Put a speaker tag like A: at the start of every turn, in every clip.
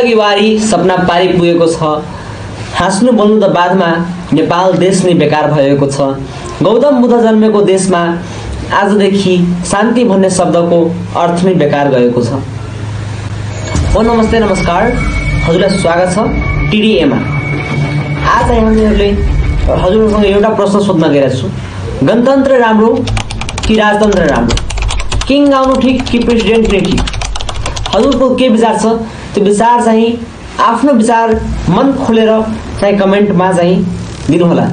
A: जिन्दगीवारी सपना पारी पुगेको छ। हाँस्नु बोल्नु त बादमा नेपाल देश नै बेकार भएको छ। गौतम बुद्ध जन्मेको देशमा आजदेखि शान्ति भन्ने शब्दको अर्थ नै बेकार गएको छ। नमस्ते नमस्कार, हजुरलाई स्वागत छ टिडीएमा। आज हामीहरूले हजुरसँग एउटा प्रश्न सोध्न गइरहेको छु। गणतन्त्र राम्रो कि राजतन्त्र राम्रो? किङ आउनु ठिक कि प्रेसिडेन्ट नै ठिक? हजुरको के विचार छ? त्यो विचार चाहिँ आफ्नो विचार मन खोलेर चाहिँ कमेन्टमा चाहिँ दिनुहोला।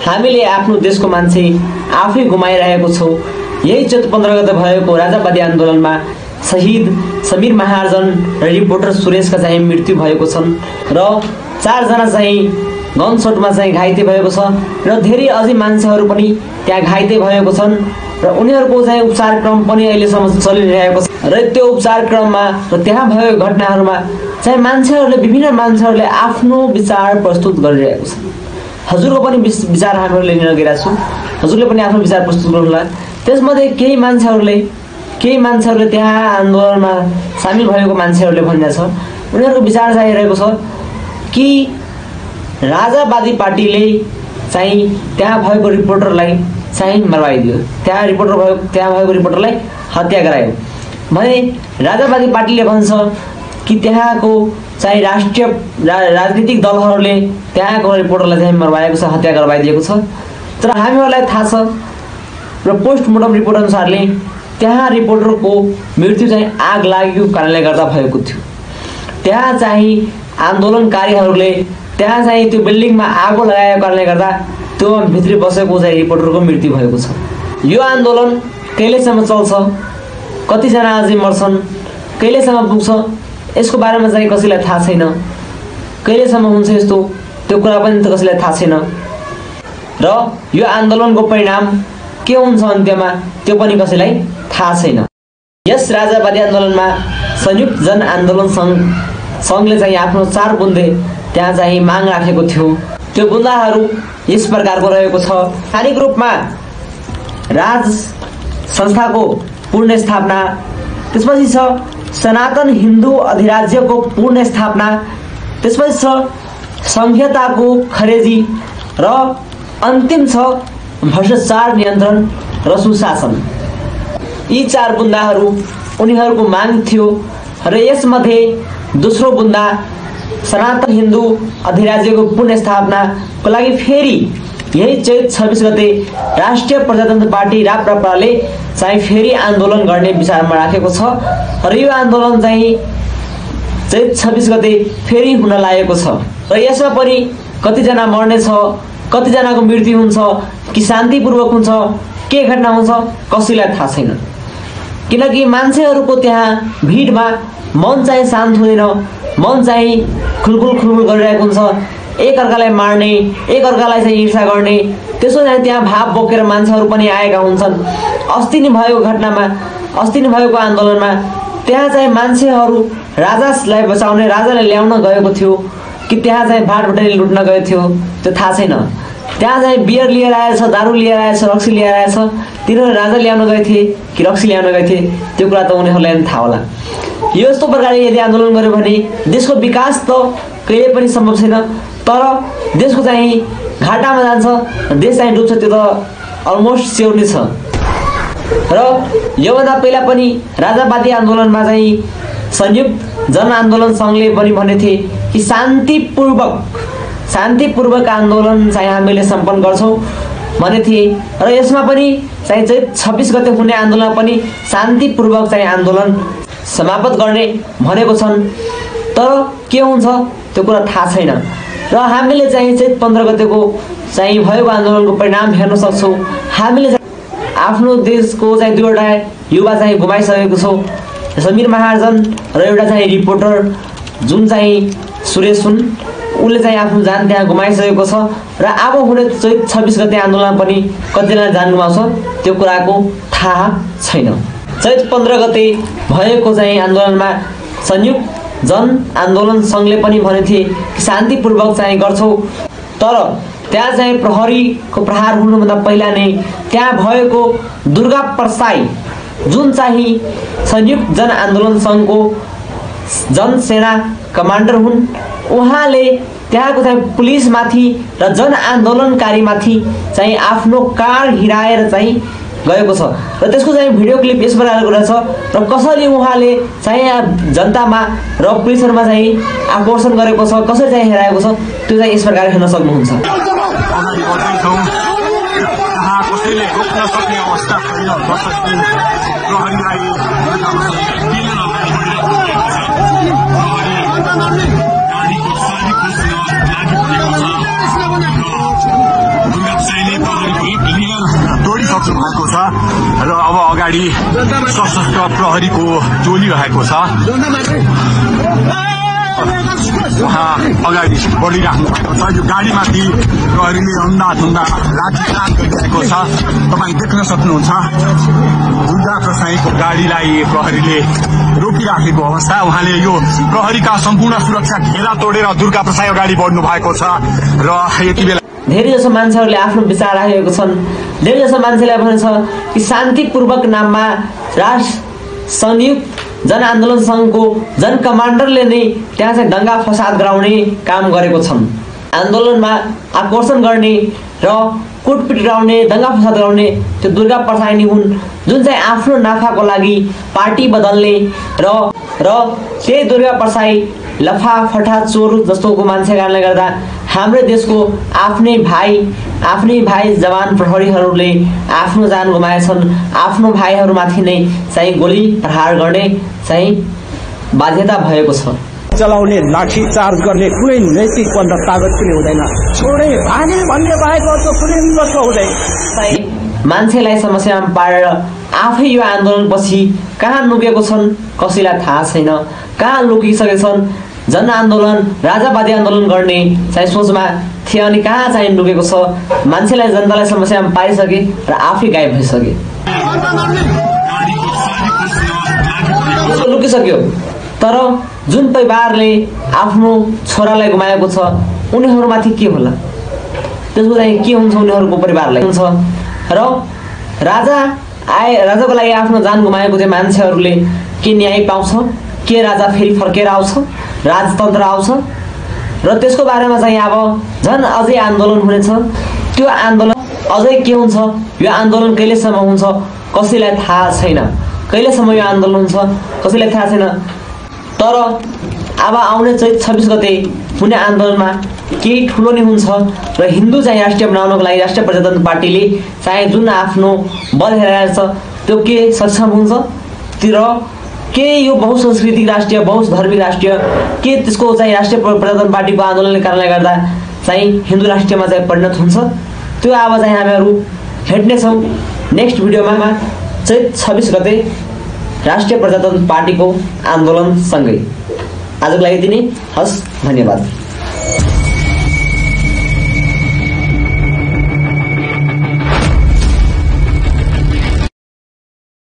A: हामीले आफ्नो देशको मान्छे आफै गुमाइरहेको छौँ। यही चैत 15 गते भएको राजावादी आन्दोलनमा शहीद समीर महाजन र रिपोर्टर सुरेशका चाहिँ मृत्यु भएको छन् र 4 जना चाहिँ गनसटमा चाहिँ घाइते भएको छ र धेरै अझै मान्छेहरू पनि त्यहाँ घाइते भएको छन् र उनीहरूको चाहिँ उपचार क्रम पनि अहिलेसम्म चलिरहेको छ। र त्यो उपचार क्रममा र त्यहाँ भएको घटनाहरूमा चाहिँ विभिन्न मान्छेहरूले आफ्नो विचार प्रस्तुत गरिरहेको छ। हजुरको पनि विचार हामीहरूले लिन गइरहेको छौँ। हजुरले पनि आफ्नो विचार प्रस्तुत गर्नुहोला। त्यसमध्ये केही मान्छेहरूले त्यहाँ आन्दोलनमा सामेल भएको मान्छेहरूले भनेको छ, उनीहरूको विचार चाहिँ रहेको छ कि राजावादी पार्टीले चाहिँ त्यहाँ भएको रिपोर्टरलाई चाहिँ मरवाइदियो, त्यहाँ भएको रिपोर्टरलाई हत्या गरायो भने राजावादी पार्टीले भन्छ कि त्यहाँको चाहिँ राष्ट्रिय राजनीतिक दलहरूले त्यहाँको रिपोर्टरलाई चाहिँ मरवाएको छ, हत्या गराइदिएको छ। तर हामीहरूलाई थाहा छ र पोस्टमार्टम रिपोर्ट अनुसारले त्यहाँ रिपोर्टरको मृत्यु चाहिँ आग लागेको कारणले गर्दा भएको थियो। त्यहाँ चाहिँ आन्दोलनकारीहरूले त्यहाँ चाहिँ त्यो बिल्डिङमा आगो लगाएको कारणले गर्दा त्यो भित्री बसेको चाहिँ रिपोर्टरको मृत्यु भएको छ। यो आन्दोलन कहिलेसम्म चल्छ, कतिजना अझै मर्छन्, कहिलेसम्म पुग्छ, यसको बारेमा चाहिँ कसैलाई थाहा छैन। कहिलेसम्म हुन्छ यस्तो, त्यो कुरा पनि त कसैलाई थाहा छैन। र यो आन्दोलनको परिणाम के हुन्छ अन्त्यमा, त्यो पनि कसैलाई थाहा छैन। यस राजावादी आन्दोलनमा संयुक्त जन आन्दोलन सङ्घले चाहिँ आफ्नो 4 बुन्दे त्यहाँ चाहिँ माग राखेको थियो। त्यो बुन्दाहरू यस प्रकारको रहेको छ। स्थानिक रूपमा राज संस्थाको पूर्ण स्थापना, त्यसपछि छ सनातन हिन्दू अधिराज्यको पूर्ण स्थापना, त्यसपछि छ संहिताको खरेजी र अन्तिम छ भ्रष्टाचार नियन्त्रण र सुशासन। यी 4 बुन्दाहरू उनीहरूको माग थियो र यसमध्ये दोस्रो बुन्दा सनातन हिन्दू अधिराज्यको पुनः स्थापनाको लागि फेरि यही चैत 26 गते राष्ट्रिय प्रजातन्त्र पार्टी राप्रपाले चाहिँ फेरि आन्दोलन गर्ने विचारमा राखेको छ र यो आन्दोलन चाहिँ चैत 26 गते फेरि हुन लागेको छ। र यसमा पनि कतिजना मर्ने छ, कतिजनाको मृत्यु हुन्छ कि शान्तिपूर्वक हुन्छ, के घटना हुन्छ कसैलाई थाहा छैन। किनकि मान्छेहरूको त्यहाँ भिडमा मन चाहिँ शान्त हुँदैन, मन चाहिँ खुलखुल गरिरहेको हुन्छ। एकअर्कालाई मार्ने, एकअर्कालाई चाहिँ ईर्षा गर्ने, त्यसो चाहिँ त्यहाँ भाव बोकेर मान्छेहरू पनि आएका हुन्छन्। अस्ति नै भएको घटनामा, अस्ति नै भएको आन्दोलनमा त्यहाँ चाहिँ मान्छेहरू राजालाई बचाउने, राजालाई ल्याउन गएको थियो कि त्यहाँ चाहिँ भाटबटारी लुट्न गएको थियो त्यो थाहा छैन। त्यहाँ चाहिँ बियर लिएर आएछ, दारू लिएर आएछ, रक्सी लिएर आएछ, तिनीहरू राजा ल्याउन गएको थिए कि रक्सी ल्याउन गएको थिए त्यो कुरा त उनीहरूलाई पनि थाहा होला। यो यस्तो प्रकारले यदि आन्दोलन गर्यो भने देशको विकास त कहिले पनि सम्भव छैन, तर देशको चाहिँ घाटामा जान्छ, देश चाहिँ डुब्छ, त्यो त अलमोस्ट स्योर नै छ। र योभन्दा पहिला पनि राजावादी आन्दोलनमा चाहिँ संयुक्त जन आन्दोलन सङ्घले पनि भनेको थिए कि शान्तिपूर्वक आन्दोलन चाहिँ हामीले सम्पन्न गर्छौँ भनेको थिए र यसमा पनि चाहिँ 26 गते हुने आन्दोलन पनि शान्तिपूर्वक चाहिँ आन्दोलन समाप्त गर्ने भनेको छन्। तर के हुन्छ त्यो कुरा थाहा छैन र हामीले चाहिँ चैत 15 गतेको चाहिँ भएको आन्दोलनको परिणाम हेर्न सक्छौँ। हामीले आफ्नो देशको चाहिँ 2वटा युवा चाहिँ गुमाइसकेको छौँ, समीर महाजन र एउटा चाहिँ रिपोर्टर जुन चाहिँ सुरेश हुन्, उसले चाहिँ आफ्नो जान त्यहाँ गुमाइसकेको छ र अब हुने चैत 26 गते आन्दोलन पनि कतिजना जान गुमाउँछ त्यो कुराको थाहा छैन। चैत 15 गते भएको चाहिँ आन्दोलनमा संयुक्त जन आन्दोलन सङ्घले पनि भनेको थिए कि शान्तिपूर्वक चाहिँ गर्छौँ, तर त्यहाँ चाहिँ प्रहरीको प्रहार हुनुभन्दा पहिला नै त्यहाँ भएको दुर्गा परसाई जुन चाहिँ संयुक्त जन आन्दोलन सङ्घको जनसेना कमान्डर हुन्। उहाँले त्यहाँको चाहिँ पुलिसमाथि र जनआन्दोलनकारीमाथि चाहिँ आफ्नो कार हिराएर चाहिँ गएको छ र त्यसको चाहिँ भिडियो क्लिप यस प्रकारको रहेछ र कसरी उहाँले चाहिँ जनतामा र पुलिसहरुमा चाहिँ आकर्षण गरेको छ, कसरी चाहिँ हेराएको छ त्यो चाहिँ यस प्रकार हेर्न सक्नुहुन्छ।
B: कसैले रोक्न सक्ने अवस्था छैन। तोडिसक्नु भएको छ र अब अगाडि सशस्त्र प्रहरीको टोली रहेको छ। उहाँ अगाडि बढिराख्नु भएको छ। यो गाडीमाथि प्रहरीले अन्धाधुन्दा लाठीचार्ज गरिरहेको छ। तपाईँ देख्न सक्नुहुन्छ दुर्गा प्रसाईको गाडीलाई प्रहरीले रोकिराखेको अवस्था। उहाँले यो प्रहरीका सम्पूर्ण सुरक्षा घेरा तोडेर दुर्गा प्रसाई अगाडि बढ्नु भएको छ र यति बेला
A: धेरै जसो मान्छेहरूले आफ्नो विचार राखेको छन्। धेरै जसो मान्छेलाई भन्छ कि शान्तिपूर्वक नाममा संयुक्त जनआन्दोलन संघको जन कमान्डरले नै त्यहाँ चाहिँ दंगा फसाद गराउने काम गरेको छन्। आन्दोलनमा आकर्षण गर्ने र कुटपिट गराउने, दंगा फसाद गराउने त्यो दुर्गा प्रसाई नै हुन्, जुन चाहिँ आफ्नो नाफाको लागि पार्टी बदल्ने र त्यही दुर्गा प्रसाई लफा फटा चोर जस्तोको मान्छे कारणले गर्दा हाम्रो देशको आफ्नै भाइ जवान प्रहरीहरूले आफ्नो जान गुमाएछन्। आफ्नो भाइहरूमाथि नै चाहिँ गोली प्रहार गर्ने चाहिँ बाध्यता भएको छ।
C: चलाउने, लाठी चार्ज गर्ने कुनै नैतिक पन्थ कागज पनि हुँदैन। छोडे भागे भन्ने बाहेक अर्को कुनै वस्तु हुँदैन।
A: मान्छेलाई समस्यामा पारेर आफै यो आन्दोलनपछि कहाँ लुकेको छन् कसैलाई थाहा छैन। कहाँ लुकिसकेछन्, जनआन्दोलन राजावादी आन्दोलन गर्ने चाहिँ सोचमा थिए अनि कहाँ चाहिँ लुकेको छ। मान्छेलाई, जनतालाई समस्यामा पारिसके र आफै गायब भइसके, लुकिसक्यो। तर जुन परिवारले आफ्नो छोरालाई गुमाएको छ उनीहरूमाथि के होला, त्यसको चाहिँ के हुन्छ उनीहरूको परिवारलाई हुन्छ। र राजाको लागि आफ्नो जान गुमाएको चाहिँ मान्छेहरूले के न्याय पाउँछ, के राजा फेरि फर्केर आउँछ, राजतन्त्र आउँछ र त्यसको बारेमा चाहिँ अब झन् अझै आन्दोलन हुनेछ। त्यो आन्दोलन अझै के हुन्छ, यो आन्दोलन कहिलेसम्म हुन्छ कसैलाई थाहा छैन। कहिलेसम्म यो आन्दोलन हुन्छ कसैलाई थाहा छैन। तर अब आउने चैत 26 गते हुने आन्दोलनमा केही ठुलो नै हुन्छ र हिन्दू चाहिँ राष्ट्रिय बनाउनको लागि राष्ट्रिय प्रजातन्त्र पार्टीले चाहिँ जुन आफ्नो बल हेराएर छ त्यो के सक्षम हुन्छ र के यो बहुसंस्कृतिक राष्ट्रिय, बहुधर्मिक राष्ट्रिय के त्यसको चाहिँ राष्ट्रिय प्रजातन्त्र पार्टीको आन्दोलनले कारणले गर्दा चाहिँ हिन्दू राष्ट्रियमा चाहिँ परिणत हुन्छ, त्यो अब चाहिँ हामीहरू भेट्नेछौँ नेक्स्ट भिडियोमा चैत 26 गते राष्ट्रिय प्रजातन्त्र पार्टीको आन्दोलनसँगै। आजको लागि यति नै। हस्, धन्यवाद।